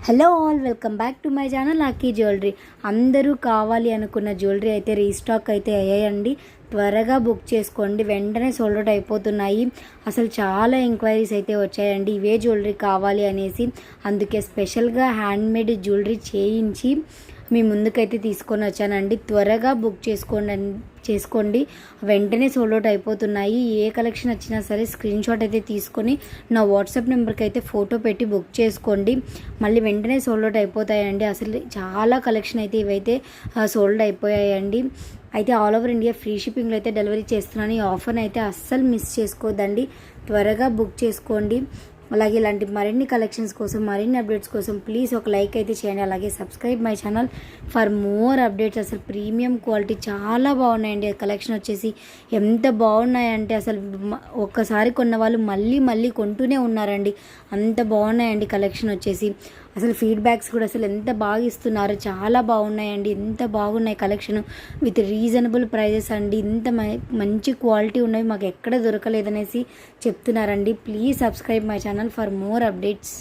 Hello all, welcome back to my channel lucky jewellery. అందరూ కావాలి అనుకున్న జ్యువెలరీ అయితే రీస్టాక్ అయితే అయ్యాయండి. త్వరగా బుక్ చేసుకోండి, వెంటనే సోల్డ్ అవుట్ అయిపోతున్నాయి. అసలు చాలా ఎంక్వైరీస్ అయితే వచ్చాయండి ఇవే జ్యువెలరీ కావాలి అనేసి. అందుకే స్పెషల్గా హ్యాండ్మేడ్ జ్యువెలరీ చేయించి మీ ముందుకైతే తీసుకొని వచ్చానండి. త్వరగా బుక్ చేసుకోండి, వెంటనే సోల్డ్ అవుట్ అయిపోతున్నాయి. ఏ కలెక్షన్ వచ్చినా సరే స్క్రీన్ షాట్ అయితే తీసుకొని నా వాట్సాప్ నెంబర్కి అయితే ఫోటో పెట్టి బుక్ చేసుకోండి. మళ్ళీ వెంటనే సోల్డ్ అవుట్ అయిపోతాయండి. అసలు చాలా కలెక్షన్ అయితే ఇవైతే సోల్డ్ అయిపోయాయండి. అయితే ఆల్ ఓవర్ ఇండియా ఫ్రీ షిప్పింగ్లో అయితే డెలివరీ చేస్తున్నాను. ఈ ఆఫర్ని అయితే అస్సలు మిస్ చేసుకోవద్దండి, త్వరగా బుక్ చేసుకోండి. అలాగే ఇలాంటి మరిన్ని కలెక్షన్స్ కోసం, మరిన్ని అప్డేట్స్ కోసం ప్లీజ్ ఒక లైక్ అయితే చేయండి. అలాగే subscribe my channel for more updates. అసలు ప్రీమియం క్వాలిటీ చాలా బాగున్నాయండి. కలెక్షన్ వచ్చేసి ఎంత బాగున్నాయంటే అసలు ఒక్కసారి కొన్న వాళ్ళు మళ్ళీ మళ్ళీ కొంటూనే ఉన్నారండి. అంత బాగున్నాయండి కలెక్షన్ వచ్చేసి. అసలు ఫీడ్బ్యాక్స్ కూడా అసలు ఎంత బాగా ఇస్తున్నారు, చాలా బాగున్నాయండి. ఎంత బాగున్నాయి కలెక్షన్ విత్ రీజనబుల్ ప్రైజెస్ అండి. ఇంత మంచి క్వాలిటీ ఉన్నవి మాకు ఎక్కడ దొరకలేదనేసి చెప్తున్నారండి. Please subscribe my channel for more updates.